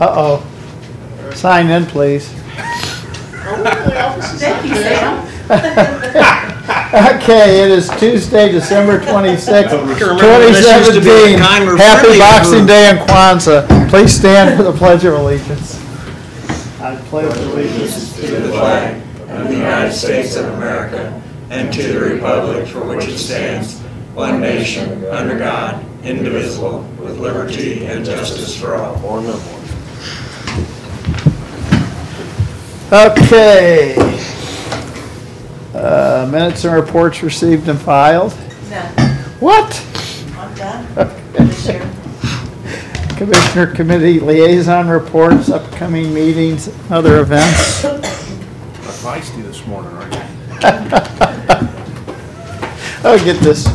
Uh-oh. Sign in, please. Thank you, Sam. Okay, it is Tuesday, December 26th, This used to be a 2017. kinder, Happy friendlier Boxing group. Day and Kwanzaa. Please stand for the Pledge of Allegiance. I pledge allegiance to the flag of the United States of America and to the republic for which it stands, one nation, under God, indivisible, with liberty and justice for all. Okay. Minutes and reports received and filed. None. What? I'm done. This year. Commissioner Committee Liaison Reports, upcoming meetings, other events. Feisty this morning, aren't you? Oh, get this.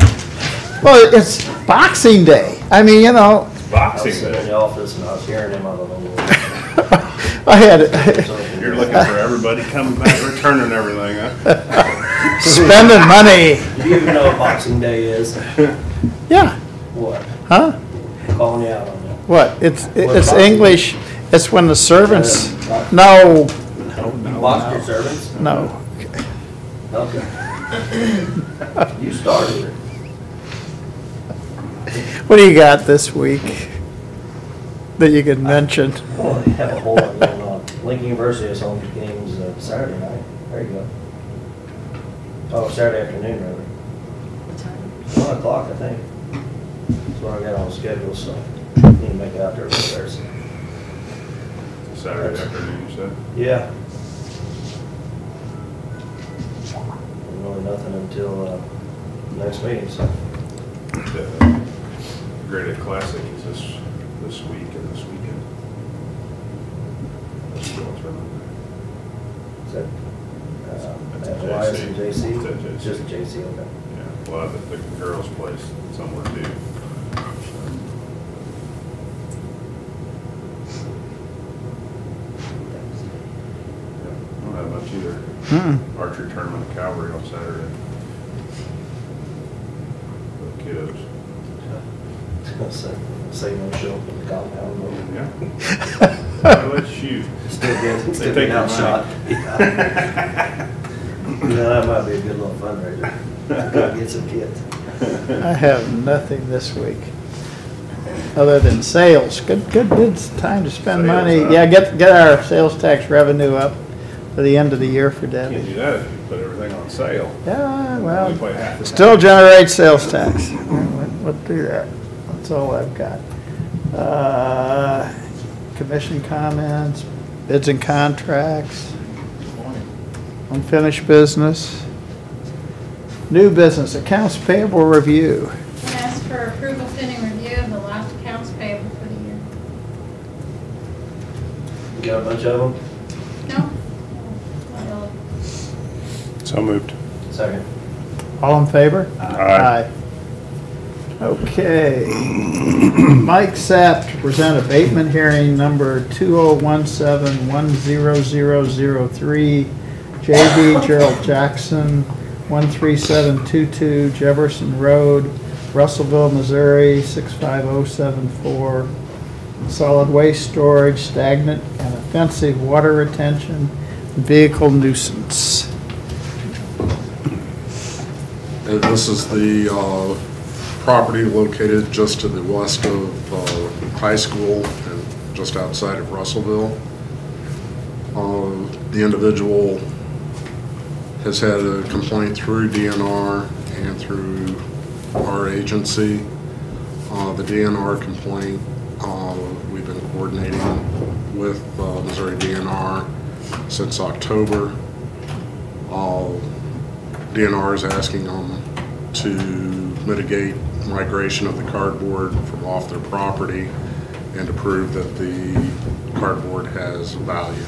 Well, it's Boxing Day. I mean, you know, Boxing in Day. the office and I was hearing him out of the I had You're looking for everybody coming back, returning everything, huh? spending money. Do you even know what Boxing Day is? Yeah. What? Huh? Calling you out on that. What? It's Boxing English. It's when the servants. No. Box your servants? No. Okay. You started it. What do you got this week that you could mention? Well, they have a whole lot going on. Lincoln University has home games Saturday night. There you go. Oh, Saturday afternoon, rather. What time? 1 o'clock, I think. That's what I got on the schedule, so need to make it out there for Thursday. Saturday afternoon, you said? Yeah. Really nothing until next meeting, so. The Great Ed Classic is this week and this weekend. That's what's running Is that, That's at at Elias JC. and JC? It's at JC. Just JC, okay. there. Yeah, well, the girls' place somewhere too. Yeah, I don't have much either. Archery tournament at Calvary on Saturday. For the kiddos. Say no show up in the compound. though. Yeah. Well, let's shoot. Still getting, They still take getting your outshot. money. You know, that might be a good little fundraiser. Go get some kids. I have nothing this week other than sales. Good time to spend Sales, money. huh? Yeah, get our sales tax revenue up for the end of the year for Can't Debbie. do that if you put everything on sale. Yeah, Only well, pay half the still tax. generates sales tax. We'll do that. That's all I've got. Commission comments, bids and contracts, unfinished business, new business, accounts payable review. And ask for approval pending review of the last accounts payable for the year. You got a bunch of them? No? Not really. So moved. Second. All in favor? Aye. Okay. Mike Sapp to present abatement hearing number 2017-10003, JB Gerald Jackson, 13722 Jefferson Road, Russellville, Missouri, 65074. Solid waste storage, stagnant and offensive water retention, vehicle nuisance. And this is the property located just to the west of high school and just outside of Russellville. The individual has had a complaint through DNR and through our agency. The DNR complaint, we've been coordinating with Missouri DNR since October. DNR is asking them to mitigate migration of the cardboard from off their property and to prove that the cardboard has value.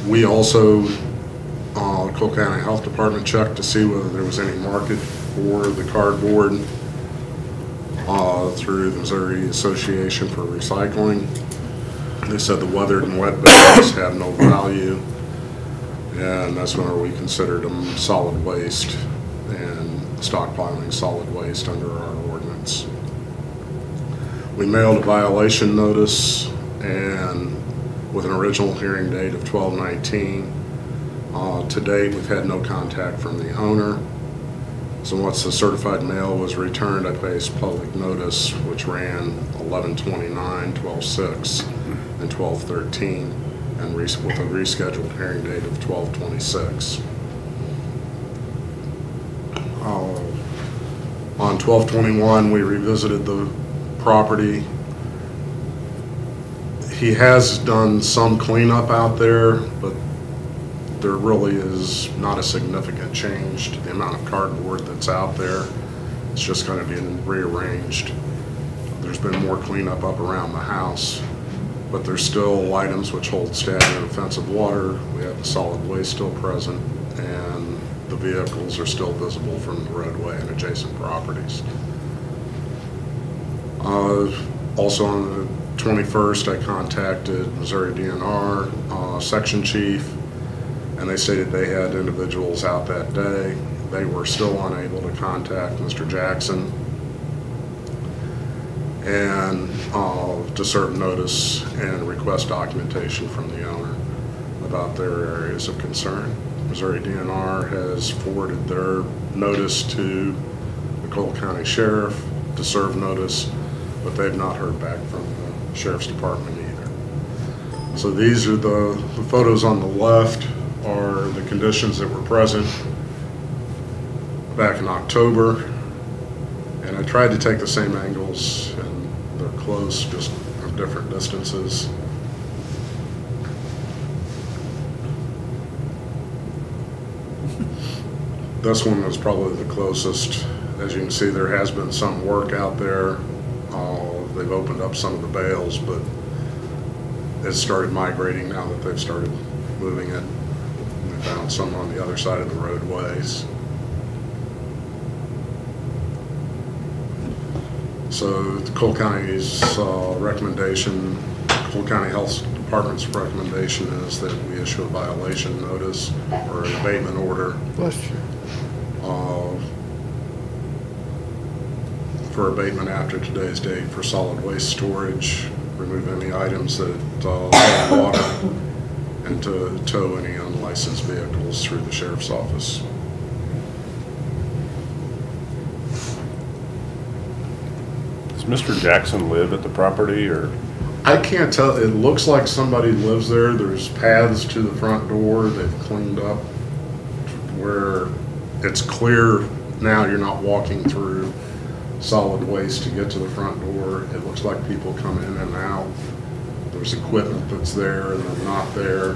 We also, Cole County Health Department checked to see whether there was any market for the cardboard through the Missouri Association for Recycling. They said the weathered and wet bags have no value, and that's whenever we considered them solid waste and stockpiling solid waste under our ordinance. We mailed a violation notice and with an original hearing date of 12/19. To date, we've had no contact from the owner. So once the certified mail was returned, I placed public notice, which ran 11/29, 12/6, and 12/13, and with a rescheduled hearing date of 12/26. On 12/21, we revisited the property. He has done some cleanup out there, but there really is not a significant change to the amount of cardboard that's out there. It's just kind of being rearranged. There's been more cleanup up around the house, but there's still items which hold stagnant offensive water. We have the solid waste still present, and the vehicles are still visible from the roadway and adjacent properties. Also on the 21st, I contacted Missouri DNR section chief, and they stated they had individuals out that day. They were still unable to contact Mr. Jackson and to serve notice and request documentation from the owner about their areas of concern. Missouri DNR has forwarded their notice to the Cole County Sheriff to serve notice, but they've not heard back from the Sheriff's Department either. So these are the photos on the left are the conditions that were present back in October, and I tried to take the same angles, and they're close, just at different distances. This one was probably the closest. As you can see, there has been some work out there. They've opened up some of the bales, but it's started migrating now that they've started moving it. We found some on the other side of the roadways. So the Cole County's recommendation, Cole County Health Department's recommendation is that we issue a violation notice or an abatement order for abatement after today's date for solid waste storage, remove any items that hold water, and to tow any unlicensed vehicles through the sheriff's office. Does Mr. Jackson live at the property, or? I can't tell. It looks like somebody lives there. There's paths to the front door. They've cleaned up where it's clear now. You're not walking through solid waste to get to the front door. It looks like people come in and out. There's equipment that's there and they're not there.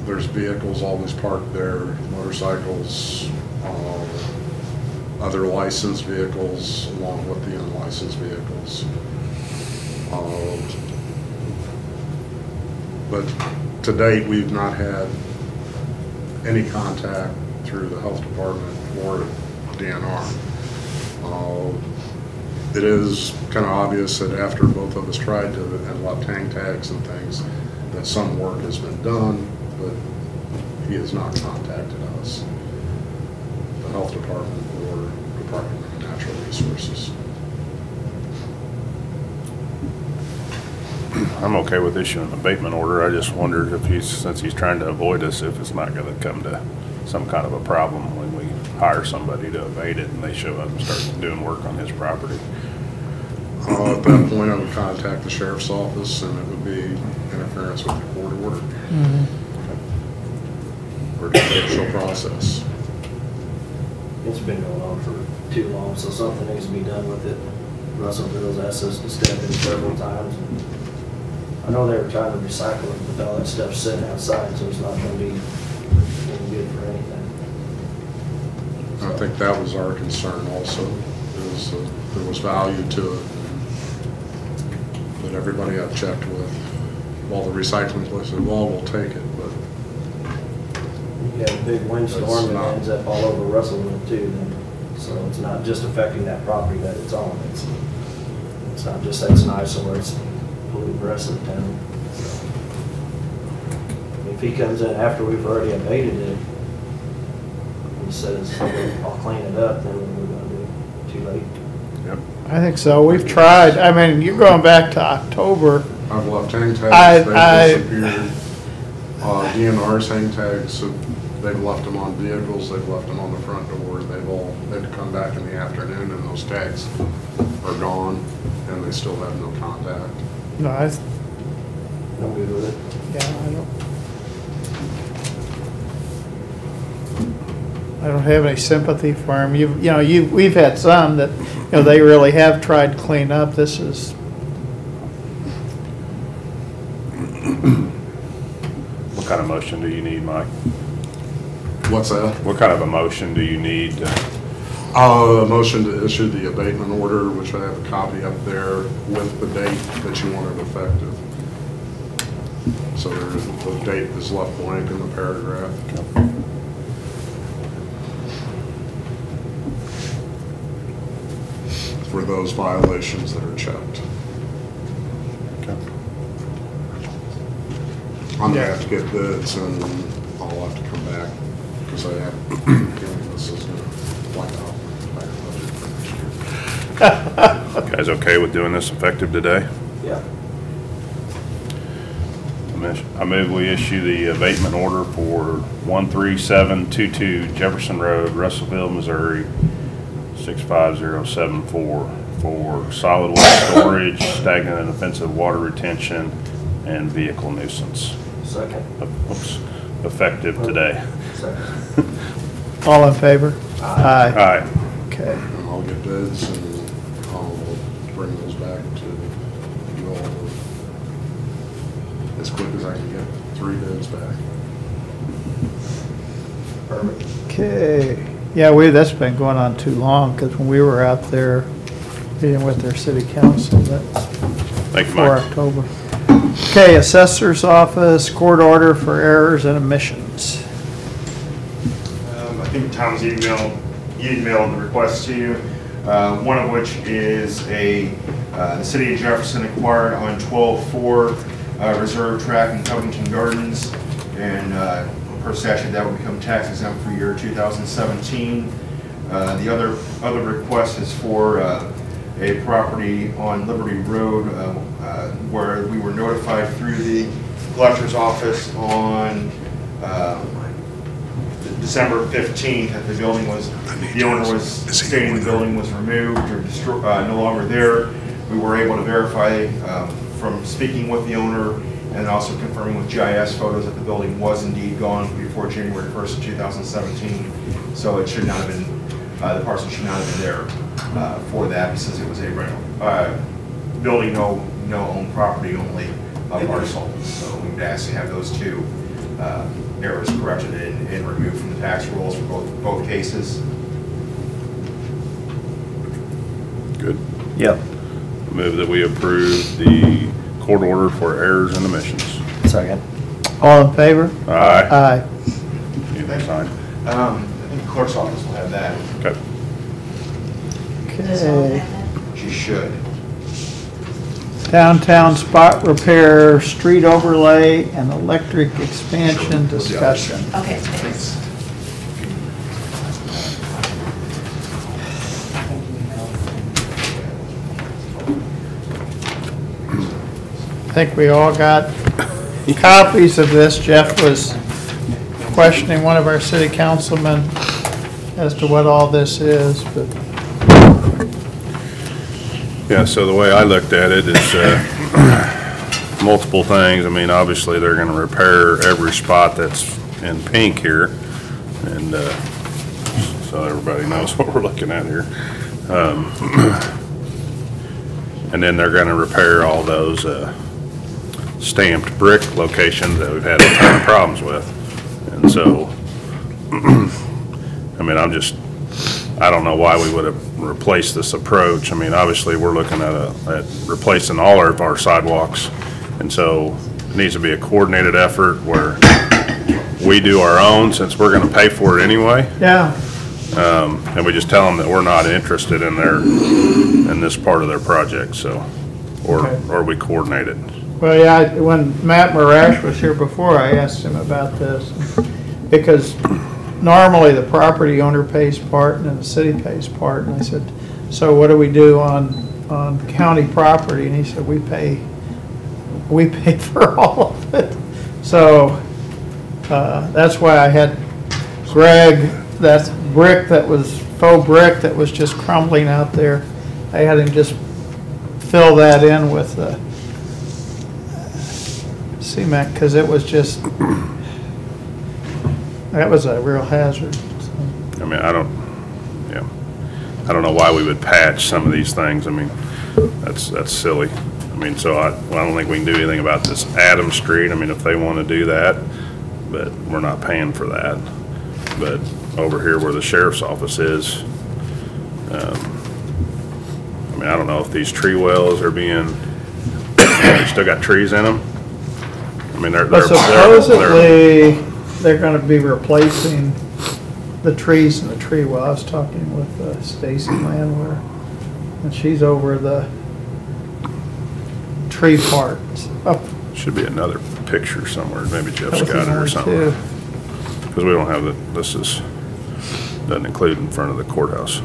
There's vehicles always parked there, motorcycles, other licensed vehicles along with the unlicensed vehicles. But to date, we've not had any contact through the health department or DNR. It is kind of obvious that after both of us tried to and left hang tags and things, that some work has been done, but he has not contacted us, the health department or Department of Natural Resources. I'm okay with issuing an abatement order. I just wondered if since he's trying to avoid us, if it's not gonna come to some kind of a problem when we hire somebody to abate it and they show up and start doing work on his property. At that point, I would contact the sheriff's office and it would be interference with the court order. Or the judicial process. It's been going on for too long, so something needs to be done with it. Russellville's asked us to step in several times. I know they were trying to recycle it, but all that stuff's sitting outside, so it's not gonna be any good for anything. I think that was our concern also, is there was value to it. But everybody I've checked with, while the recycling place said, well, we'll take it, but You have a big windstorm and it ends up all over Russellville too, then. So it's not just affecting that property that it's on. It's not just that's nice or it's polluting the rest of the town. So, if he comes in after we've already abated it and says, I'll clean it up, then what are we gonna do? Too late. Yep. I think so. We've tried. I mean, you're going back to October. I've left hang I- tags, they've disappeared. DNR's hang tags, they've left them on vehicles, they've left them on the front door. They've come back in the afternoon and those tags are gone and they still have no contact. No, I'm good with it. I don't have any sympathy for them. We've had some that, they really have tried to clean up. This is, What kind of motion do you need, Mike? What's that? What kind of a motion do you need? A motion to issue the abatement order, which I have a copy up there with the date that you wanted effective. So the date is left blank in the paragraph. For those violations that are checked. I'm gonna have to get bids and I'll have to come back because I have, this is gonna wipe out my budget for next year. Guys okay with doing this effective today? Yeah. I move we issue the abatement order for 13722 Jefferson Road, Russellville, Missouri, 65074 for solid waste storage, stagnant and offensive water retention, and vehicle nuisance. Second. Oops, effective today. Second. all in favor? Aye. Aye. Okay. And I'll get bids and I'll bring those back to you all as quick as I can get 3 bids back. Perfect. Okay. Yeah, that's been going on too long, because when we were out there meeting with their city council, that's Thank you, for Mike. October. Okay, assessor's office, court order for errors and omissions. I think Tom's emailed the request to you, one of which is the city of Jefferson acquired on 12-4 reserve tract in Covington Gardens, and per statute that will become tax exempt for year 2017. The other request is for a property on Liberty Road where we were notified through the collector's office on December 15th that the owner was stating the building was removed or no longer there. We were able to verify from speaking with the owner and also confirming with GIS photos that the building was indeed gone before January 1st of 2017. So it should not have been, the parcel should not have been there for that, since it was a rental. Building no owned property, only a parcel. So we would ask to have those two errors corrected and removed from the tax rolls for both cases. Good. Yep. Move that we approve the court order for errors and omissions. Second. All in favor? Aye. Aye. Need to sign? I think the clerk's office will have that. Okay. Does all Okay. have that? She should. Downtown spot repair, street overlay, and electric expansion discussion. Okay, thanks. I think we all got copies of this. Jeff was questioning one of our city councilmen as to what all this is, but Yeah, so the way I looked at it is multiple things. I mean, obviously, they're gonna repair every spot that's in pink here. And so everybody knows what we're looking at here. And then they're gonna repair all those stamped brick locations that we've had a ton of problems with. And so, I mean, I don't know why we would have replaced this approach. I mean, obviously, we're looking at replacing all of our sidewalks. And so it needs to be a coordinated effort where we do our own, since we're gonna pay for it anyway. yeah. And we just tell them that we're not interested in this part of their project, so, Okay. or we coordinate it. Well, yeah, when Matt Marash was here before, I asked him about this, because normally the property owner pays part and then the city pays part, and I said, so what do we do on county property? And he said, we pay for all of it. So, that's why I had Greg, that brick that was faux brick that was just crumbling out there, I had him just fill that in with cement, because it was just, that was a real hazard. I mean, I don't know why we would patch some of these things. I mean, that's silly. I mean, so I don't think we can do anything about this Adams Street. I mean, if they want to do that, but we're not paying for that. But over here where the sheriff's office is, I mean, I don't know if these tree wells are being, they still got trees in them. I mean, But supposedly, they're gonna be replacing the trees in the tree well. I was talking with Stacy Landwehr, and she's over the tree part. Oh, should be another picture somewhere. Maybe Jeff's that was got it or only something. two. Because we don't have the, doesn't include in front of the courthouse.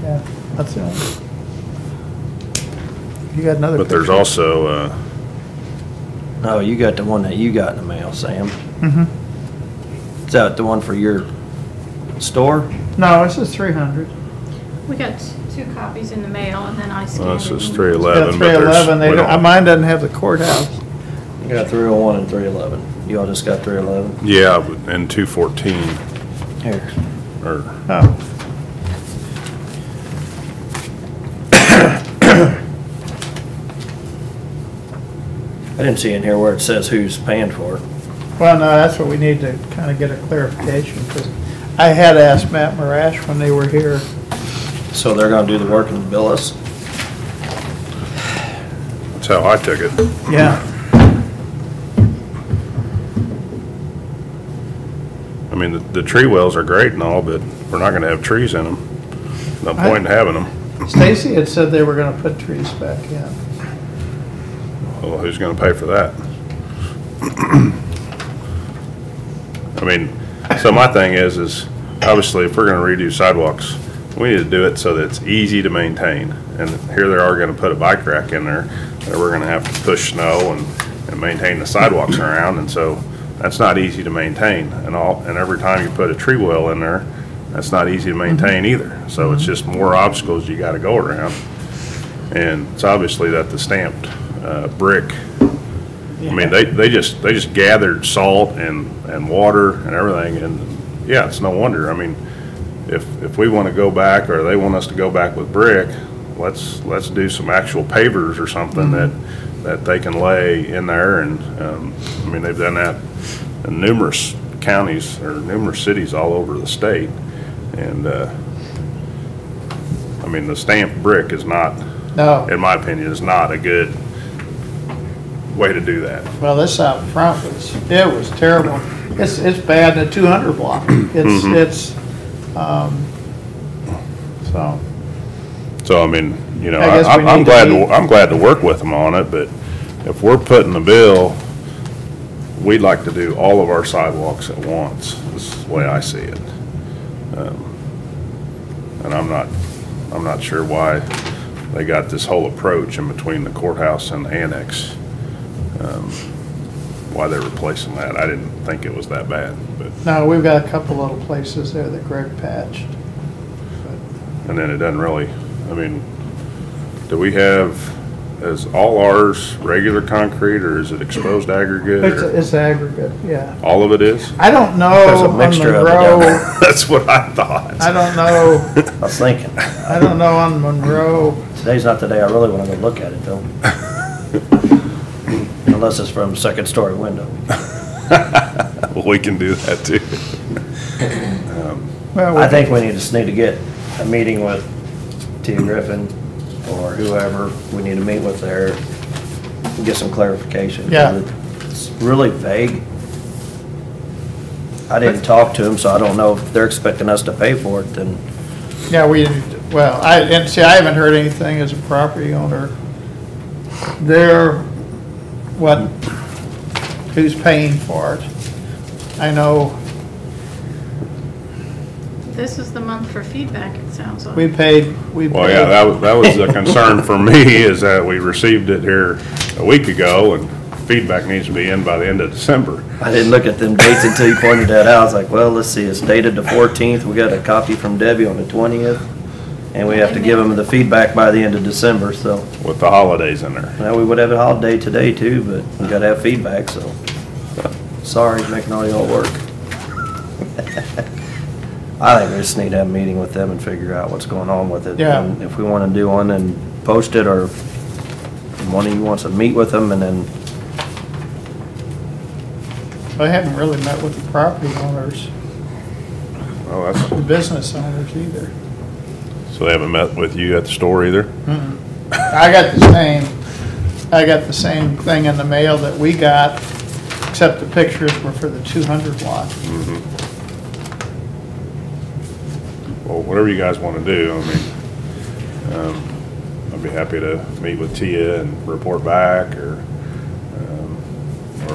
Yeah, that's it. You got another But there's picture? also, Oh, you got the one that you got in the mail, Sam. Mhm. Is that the one for your store? No, this is 300. We got two copies in the mail, and then I well, scanned this it. is and- 311. Got but there's- 311. They we don't, don't- mine doesn't have the courthouse. You got 301 and 311. You all just got 311? Yeah, and 214, Here. or, Oh, I didn't see in here where it says who's paying for it. well, no, that's what we need to kind of get a clarification, because I had asked Matt Marash when they were here. So they're gonna do the work and bill us? that's how I took it. Yeah. I mean, the tree wells are great and all, but we're not gonna have trees in them. No point in having them. Stacy had said they were gonna put trees back in. Well, who's gonna pay for that? I mean, so my thing is obviously if we're gonna redo sidewalks, we need to do it so that it's easy to maintain. And here they are gonna put a bike rack in there that we're gonna have to push snow and maintain the sidewalks around, and so that's not easy to maintain. And every time you put a tree well in there, that's not easy to maintain either. So it's just more obstacles you gotta go around. And it's obviously that the stamped brick, I mean, they just gathered salt and water and everything, and yeah, it's no wonder. I mean, if we want to go back, or they want us to go back with brick, let's do some actual pavers or something that they can lay in there. And I mean, they've done that in numerous counties or numerous cities all over the state. And I mean, the stamped brick is not, No, in my opinion, is not a good way to do that. well, this out front was terrible. It's bad in the 200 block. It's, so, So, I mean, you know, I guess we I'm need to glad, meet- I'm glad to work with them on it, but if we're putting the bill, we'd like to do all of our sidewalks at once, is the way I see it. And I'm not sure why they got this whole approach in between the courthouse and the annex. Why they're replacing that, I didn't think it was that bad, but, no, we've got a couple little places there that Greg patched. and then it doesn't really, I mean, do we have, is all ours regular concrete, or is it exposed aggregate? or- It's aggregate, yeah. All of it is? I don't know There's a on mixture of it down Monroe, there. That's what I thought. I don't know, I was thinking, I don't know on Monroe. today's not the day I really wanna go look at it though. Unless it's from second story window. Well, we can do that too. Well, I think we just need to get a meeting with Tia Griffin or whoever we need to meet with there and get some clarification. Yeah. It's really vague. I didn't talk to them, so I don't know if they're expecting us to pay for it, then Yeah, well, and see, I haven't heard anything as a property owner. Who's paying for it? I know this is the month for feedback, it sounds like. We paid. Well, yeah, that was a concern for me, is that we received it here a week ago, and feedback needs to be in by the end of December. I didn't look at them dates until you pointed that out. I was like, well, let's see, it's dated the 14th. We got a copy from Debbie on the 20th. And we have to give them the feedback by the end of December, so. With the holidays in there. Well, we would have a holiday today too, but we gotta have feedback, so. Sorry, making all y'all work. I think we just need to have a meeting with them and figure out what's going on with it. Yeah. And if we wanna do one and post it, or one of you wants to meet with them and then, I haven't really met with the property owners, Oh, that's, the business owners either. so they haven't met with you at the store either? Mm-mm. I got the same thing in the mail that we got, except the pictures were for the 200 lot. Mhm. Well, whatever you guys want to do, I mean, I'd be happy to meet with Tia and report back, or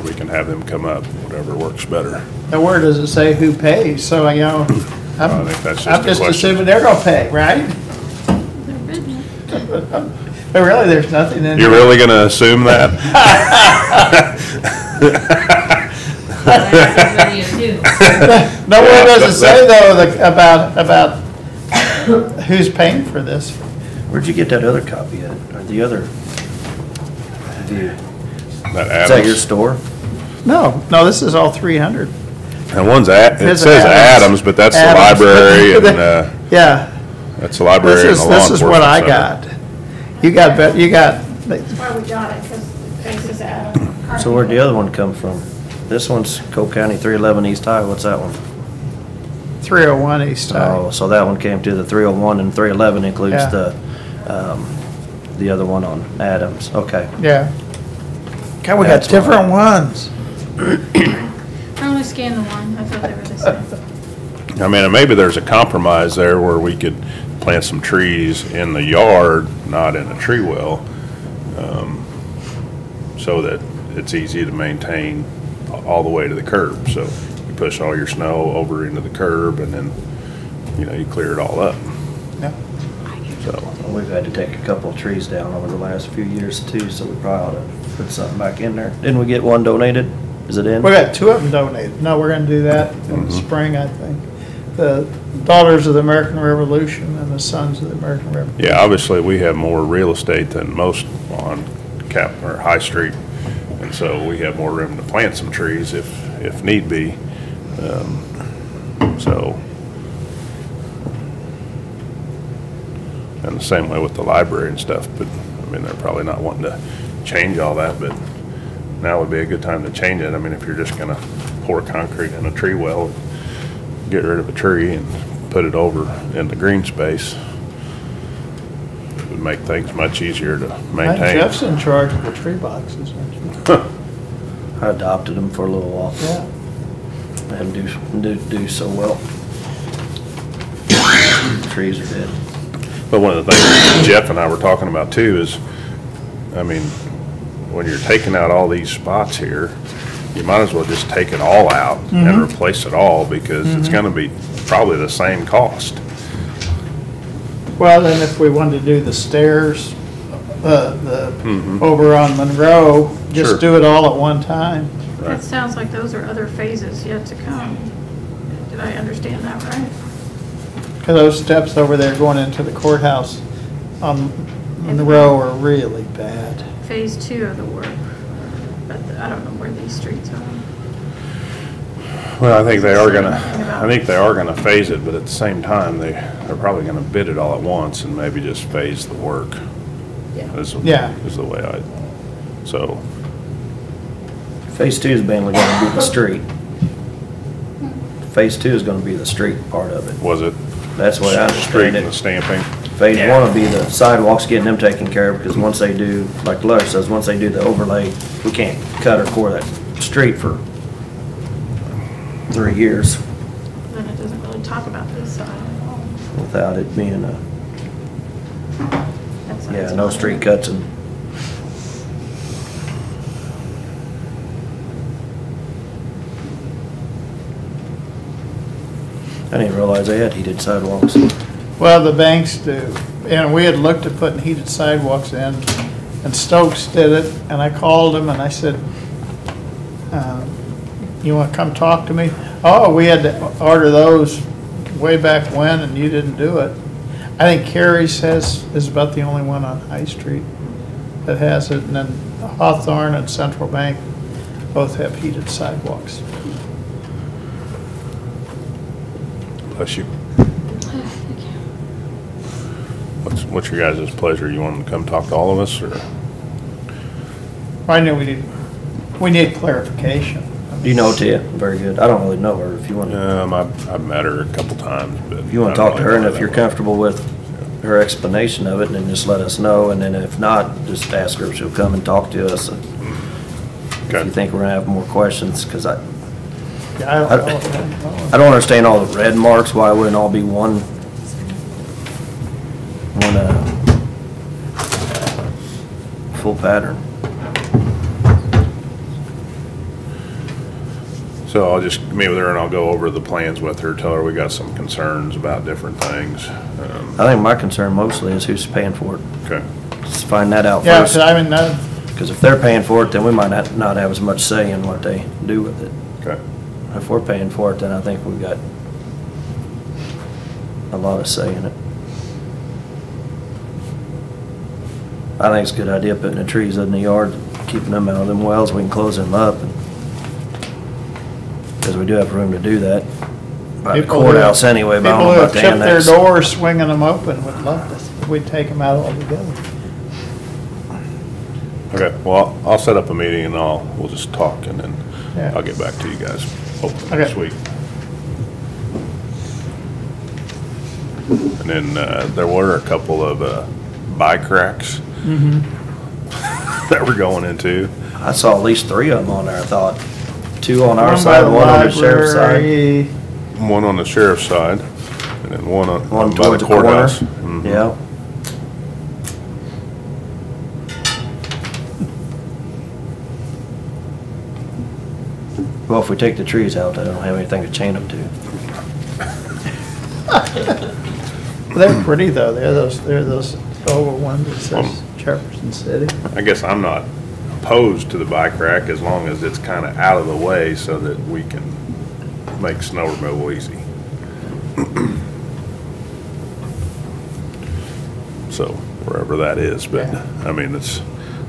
we can have them come up, whatever works better. Now, where does it say who pays? So, you know, I think that's just I'm a just question. assuming they're gonna pay, right? They're business. But really, there's nothing in You're there. really gonna assume that? Nowhere does it say though, about who's paying for this. where'd you get that other copy at, or the other? View? That Is that your Adams. store? No, this is all 300. And one's it Here's says Adams. Adams, but that's the Adams. library, and, Yeah, that's the library and the law this is what I enforcement got. You got, That's why we got it, because the face is Adam. So where'd the other one come from? This one's Cole County 311 East High, what's that one? 301 East High. Oh, so that one came to the 301, and 311 includes Yeah. the other one on Adams, okay. Yeah. God, we got That's why. different ones. I only scanned the one, I thought they were the same. I mean, and maybe there's a compromise there where we could plant some trees in the yard, not in a tree well, so that it's easy to maintain all the way to the curb. So you push all your snow over into the curb, and then, you clear it all up. Yeah. So, We've had to take a couple of trees down over the last few years too, so we probably ought to put something back in there. Didn't we get one donated? Is it in? We got 2 of them donated. No, we're gonna do that in the spring, I think. The Daughters of the American Revolution and the Sons of the American Revolution. yeah, obviously, we have more real estate than most on or High Street, and so we have more room to plant some trees if need be. So, and the same way with the library and stuff, but, I mean, they're probably not wanting to change all that, but now would be a good time to change it. I mean, if you're just gonna pour concrete in a tree well, get rid of a tree and put it over in the green space, it would make things much easier to I think maintain. Jeff's in charge of the tree boxes, aren't you? I adopted them for a little while. Yeah. And do so well. Trees are dead. But one of the things Jeff and I were talking about too is, I mean, when you're taking out all these spots here, you might as well just take it all out and replace it all, because it's gonna be probably the same cost. Well, then if we wanted to do the stairs, over on Monroe, Sure. just do it all at one time. Right. That sounds like those are other phases yet to come. Did I understand that right? Because those steps over there going into the courthouse on Monroe are really bad. Phase 2 of the work, but I don't know where these streets are. Well, I think they are gonna phase it, but at the same time, they're probably gonna bid it all at once and maybe just phase the work. Yeah. Is the way so, Phase 2 is mainly gonna be the street. Phase 2 is gonna be the street part of it. was it That's what I street understand and the it. stamping? Phase 1 will be the sidewalks, getting them taken care of, because once they do, like the letter says, once they do the overlay, we can't cut or core that street for 3 years Then it doesn't really talk about this side at all. without it being That side's yeah, no not- street cuts and. I didn't realize they had heated sidewalks. Well, the banks do, and we had looked at putting heated sidewalks in, and Stokes did it, and I called him and I said, you wanna come talk to me? Oh, we had to order those way back when, and you didn't do it. I think Carey's is about the only one on High Street that has it, and then Hawthorne and Central Bank both have heated sidewalks. Bless you. What's your guys' pleasure? You want them to come talk to all of us, or? I knew we need clarification. Do you know Tia? Very good. I don't really know her. If you want to, I've met her a couple times, but. if you want to talk to her, and if you're comfortable with her explanation of it, then just let us know, and then if not, just ask her if she'll come and talk to us. And if Okay. you think we're gonna have more questions, because I Yeah, I don't know. I don't understand all the red marks, why it wouldn't all be one full pattern. So I'll just meet with her and I'll go over the plans with her, tell her we got some concerns about different things. I think my concern mostly is who's paying for it. Okay. Let's find that out Yeah, first. 'cause I mean, Because if they're paying for it, then we might not have as much say in what they do with it. Okay. If we're paying for it, then I think we've got a lot of say in it. I think it's a good idea putting the trees in the yard, keeping them out of them wells, we can close them up. Because we do have room to do that. By the people who- courthouse anyway, but I people don't who know have about the chipped their annex. doors, swinging them open, would love this, if we'd take them out altogether. Okay, well, I'll set up a meeting and we'll just talk and then Yeah. I'll get back to you guys, hopefully Okay. next week. And then, there were a couple of, bike racks that we're going into. I saw at least 3 of them on there, I thought. 2 on our One by side, the 1 on the sheriff's side. library. One on the sheriff's side and then one One by the towards the corner. courthouse. Mhm. Yeah. Well, if we take the trees out, I don't have anything to chain them to. They're pretty though, they're those oval ones that says Jefferson City. I guess I'm not opposed to the bike rack as long as it's kind of out of the way so that we can make snow removal easy. So wherever that is, but Yeah. I mean, it's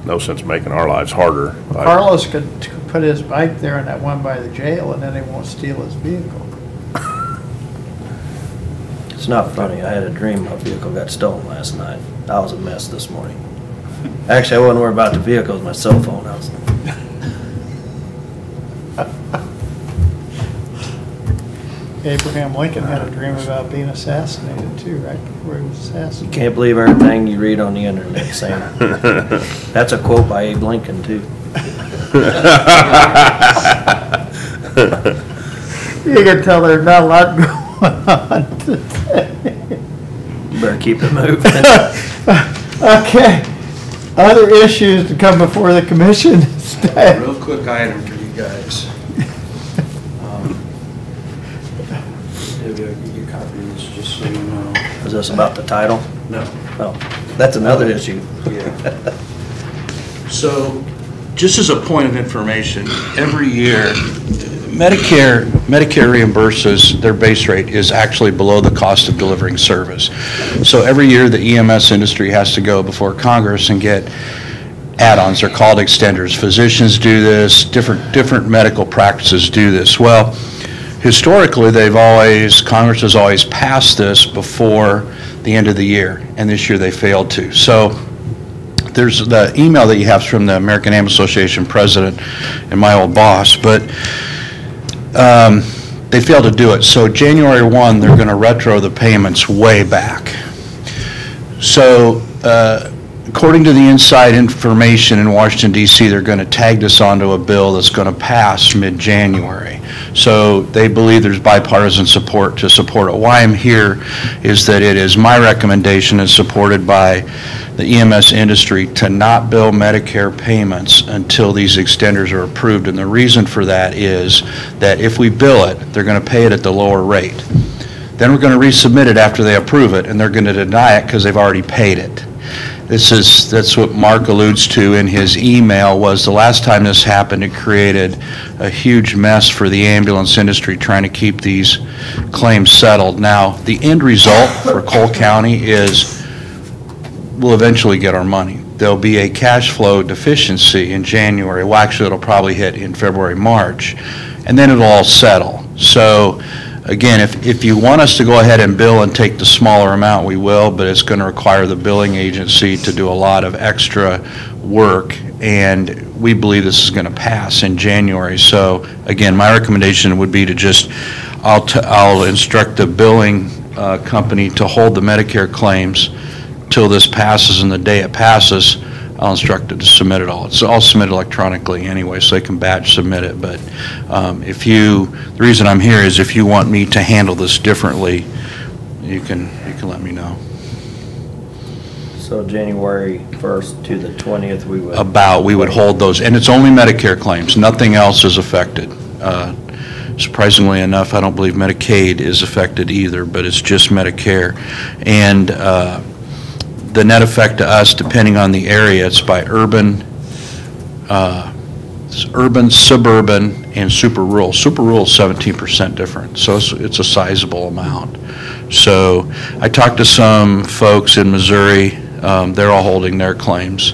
no sense making our lives harder. Carlos could put his bike there in that one by the jail and then they won't steal his vehicle. It's not funny, I had a dream my vehicle got stolen last night. I was a mess this morning. Actually, I wasn't worried about the vehicle, it was my cell phone. I was, Abraham Lincoln had a dream about being assassinated too, right before he was assassinated. can't believe everything you read on the internet, Sam. That's a quote by Abe Lincoln, too. You can tell there's not a lot going on today. Better keep it moving. Okay, other issues to come before the commission today? Real quick item for you guys. Maybe I'll give you a copy of this, just so you know. Is this about the title? No. Oh, that's another issue. Yeah. So, just as a point of information, every year, Medicare reimburses, their base rate is actually below the cost of delivering service. So every year, the EMS industry has to go before Congress and get add-ons. They're called extenders. Physicians do this, different medical practices do this. Well, historically, Congress has always passed this before the end of the year, and this year they failed to. So there's the email that you have from the American Ambulance Association president and my old boss, but they failed to do it. So January 1, they're going to retro the payments way back. So according to the inside information in Washington, D.C., they're going to tag this onto a bill that's going to pass mid-January. So they believe there's bipartisan support to support it. Why I'm here is that it is my recommendation and supported by the EMS industry to not bill Medicare payments until these extenders are approved. And the reason for that is that if we bill it, they're going to pay it at the lower rate. Then we're going to resubmit it after they approve it, and they're going to deny it because they've already paid it. That's what Mark alludes to in his email, was the last time this happened, it created a huge mess for the ambulance industry trying to keep these claims settled. Now, the end result for Cole County is we'll eventually get our money. There'll be a cash flow deficiency in January. Well, actually, it'll probably hit in February, March, and then it'll all settle. So, again, if you want us to go ahead and bill and take the smaller amount, we will, but it's going to require the billing agency to do a lot of extra work, and we believe this is going to pass in January. So, again, my recommendation would be to just, I'll instruct the billing company to hold the Medicare claims till this passes, and the day it passes, I'll instruct it to submit it all. It's all submitted electronically anyway, so they can batch submit it. But the reason I'm here is if you want me to handle this differently, you can let me know. So January 1st to the 20th, we would hold those, and it's only Medicare claims. Nothing else is affected. Surprisingly enough, I don't believe Medicaid is affected either, but it's just Medicare. And the net effect to us, depending on the area, it's by urban, suburban, and super rural. Super rural is 17% different, so it's a sizable amount. So I talked to some folks in Missouri. They're all holding their claims.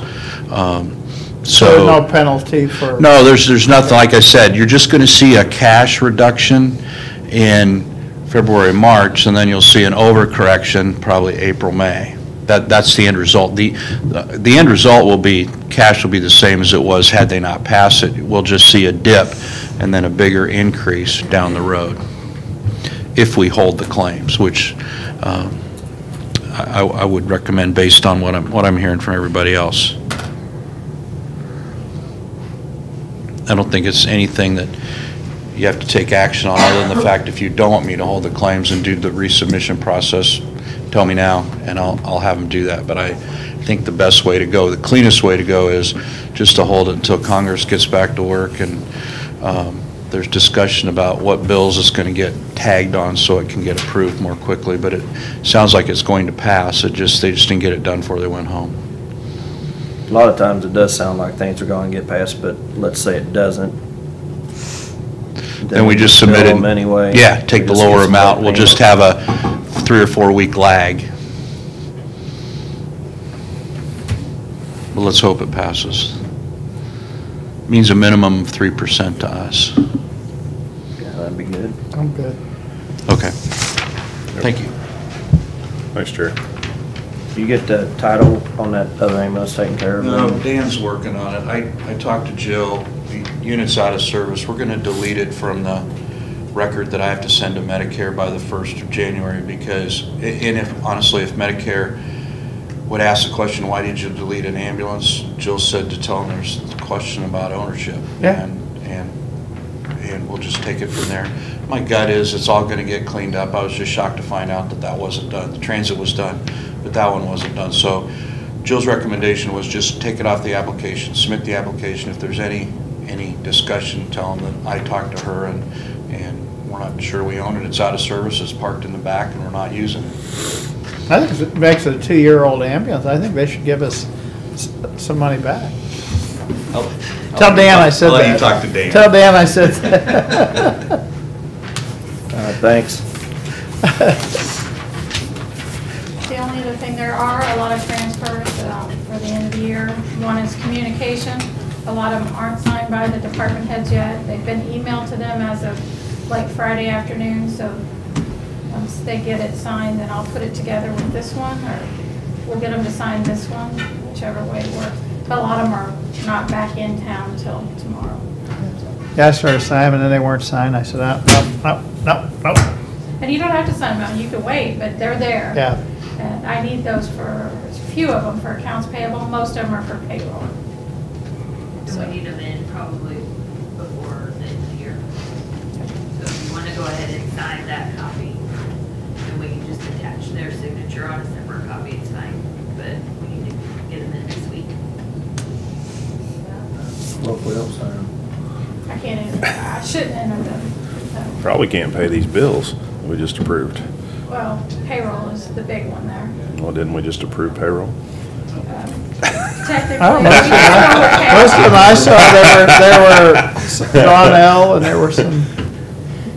So no penalty for? No, there's nothing. Like I said, you're just going to see a cash reduction in February, March, and then you'll see an overcorrection probably April, May. That's the end result. The end result will be, cash will be the same as it was had they not passed it. We'll just see a dip and then a bigger increase down the road if we hold the claims, which I would recommend based on what I'm hearing from everybody else. I don't think it's anything that you have to take action on, other than the fact if you don't want me to hold the claims and do the resubmission process, tell me now, and I'll have them do that. But I think the best way to go, the cleanest way to go, is just to hold it until Congress gets back to work and there's discussion about what bills it's going to get tagged on so it can get approved more quickly. But it sounds like it's going to pass. They just didn't get it done before they went home. A lot of times it does sound like things are going to get passed, but let's say it doesn't. Then we just submit it anyway. Yeah, take the lower amount. We'll just have a 3 or 4 week lag. But let's hope it passes. Means a minimum of 3% to us. Yeah, that'd be good. I'm good. Okay. Thank you. Thanks, Jerry. You get the title on that other ambulance taken care of? No, Dan's working on it. I talked to Jill. The unit's out of service. We're going to delete it from the record that I have to send to Medicare by the 1st of January because, honestly, if Medicare would ask the question, why did you delete an ambulance? Jill said to tell them there's a question about ownership. Yeah. And we'll just take it from there. My gut is it's all going to get cleaned up. I was just shocked to find out that wasn't done. The transit was done, but that one wasn't done. So Jill's recommendation was just take it off the application, submit the application. If there's any discussion, tell them that I talked to her and we're not sure we own it. It's out of service, it's parked in the back, and we're not using it. I think it makes it a 2-year-old ambulance. I think they should give us some money back. Tell Dan I said that. I'll let you talk to Dan. Tell Dan I said that. All right, thanks. The only other thing, there are a lot of transfers for the end of the year. One is communication. A lot of them aren't signed by the department heads yet. They've been emailed to them as of like Friday afternoon, so once they get it signed, then I'll put it together with this one, or we'll get them to sign this one, whichever way it works. But a lot of them are not back in town until tomorrow. Yeah, I started signing, and then they weren't signed. I said, no. And you don't have to sign them out, you can wait, but they're there. Yeah. And I need those for, a few of them for accounts payable, most of them are for payroll. So we need them in probably before the end of the year. So if you want to go ahead and sign that copy, then we can just attach their signature on a separate copy, it's fine. But we need to get them in this week. What if we don't sign them? I can't enter, I shouldn't enter them. So. Probably can't pay these bills we just approved. Well, payroll is the big one there. Well, didn't we just approve payroll? Technically. I don't know. Most of them I saw, there were Donnell, and there were some,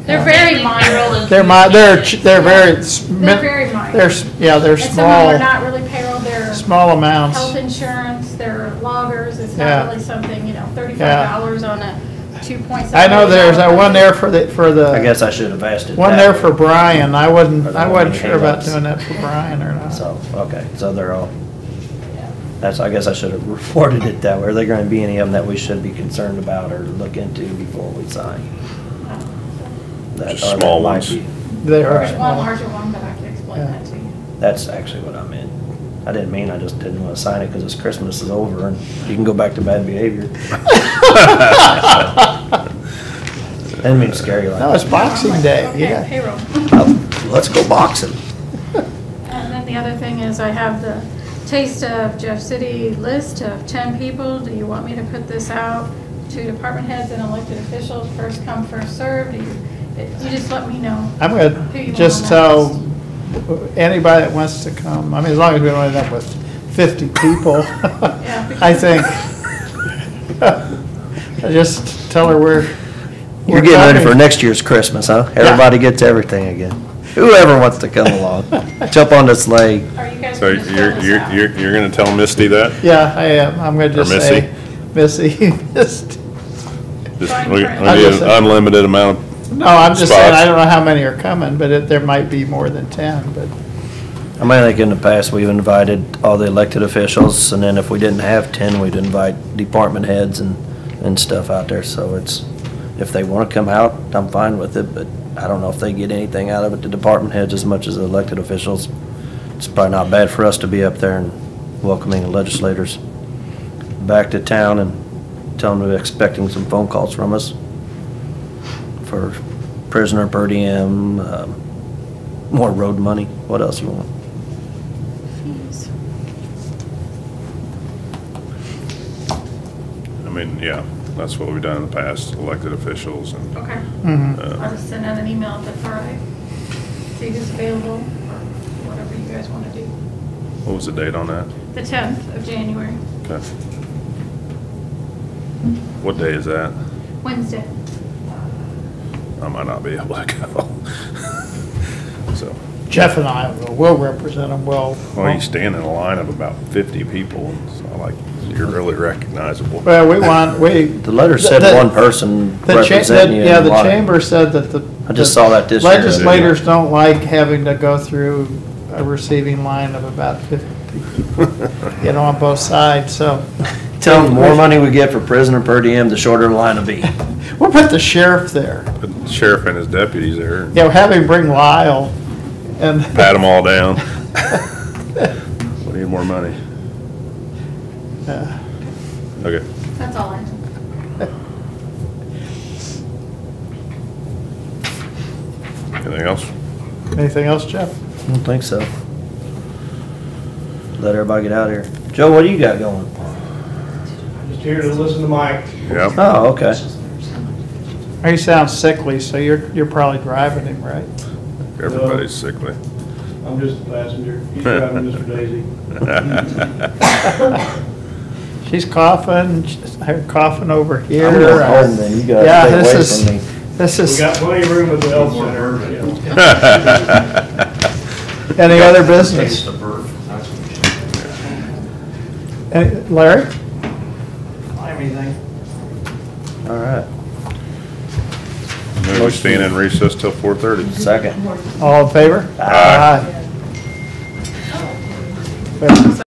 They're very minor. they're very. They're very minor. They're, yeah, they're And some of them are small, not really payroll, they're small amounts. health insurance, they're loggers, it's Yeah. not really something, $35 on a 2.7. I know there's that one there for the, I guess I should have asked it. one that there way. for Brian. I wasn't any sure about hang-ups. doing that for Brian or not. So, okay, so they're all, I guess I should have reported it that way. Are there gonna be any of them that we should be concerned about or look into before we sign? That- Just or that small might ones. be- They are There's one small. larger one, but I can explain Yeah. that to you. That's actually what I meant. I didn't mean, I just didn't wanna sign it because it's Christmas is over and you can go back to bad behavior. Didn't mean to scare you like that. No, it's Boxing Day. Okay, Yeah. payroll. Let's go boxing. And then the other thing is I have the Taste of Jeff City list of 10 people. Do you want me to put this out to department heads and elected officials, first come, first served? You just let me know. I'm Who gonna you just want on that tell anybody that wants to come, I mean, as long as we don't end up with 50 people, I think. I just tell her we're. You're getting ready for next year's Christmas, huh? Everybody gets everything again. Whoever wants to come along, jump on the sleigh. Are you guys So going to fill this out? you're gonna tell Misty that? Yeah, I am. I'm gonna just Or say, Missy. Just, Fine we print. need an unlimited amount. No, I'm just saying, I Spots. don't know how many are coming, but there might be more than 10, but. I mean, like in the past, we've invited all the elected officials, and then if we didn't have 10, we'd invite department heads and stuff out there, so it's, if they want to come out, I'm fine with it, but I don't know if they get anything out of it, the department heads as much as the elected officials. It's probably not bad for us to be up there and welcoming legislators back to town and tell them we're expecting some phone calls from us for prisoner per diem, more road money, what else you want? Fees. I mean, yeah, that's what we've done in the past, elected officials and, Okay. Mhm. I'll just send out an email if that's all right. See who's available, or whatever you guys want to do. what was the date on that? The 10th of January, Okay. What day is that? Wednesday. I might not be able to go. So, Jeff and I will represent them well. well, you stand in a line of about 50 people, it's not like you're really recognizable. Well, we. The letter said one person The cha- representing you. Yeah, in the a lot of- chamber said that the. I just saw that this year. Legislators don't like having to go through a receiving line of about 50 people, on both sides, so. Tell them the more money we get for prisoner per diem, the shorter the line will be. We'll put the sheriff there. Put the sheriff and his deputies there, and Yeah, we'll have him bring Lyle and. pat them all down. We need more money. Okay. That's all I know. Anything else? Anything else, Jeff? I don't think so. Let everybody get out of here. Joe, what do you got going? Just here to listen to Mike. Yep. Oh, okay. He sounds sickly, so you're probably driving him, right? Everybody's sickly. I'm just a passenger. He's driving Mr. Daisy. She's coughing, I heard coughing over here. I'm going home then. You gotta Yeah, stay away this from me. This We is, got plenty of room at the health center. any other business? Larry? I have anything. All right. We're staying in recess till 4:30. Second. All in favor? Aye. Aye.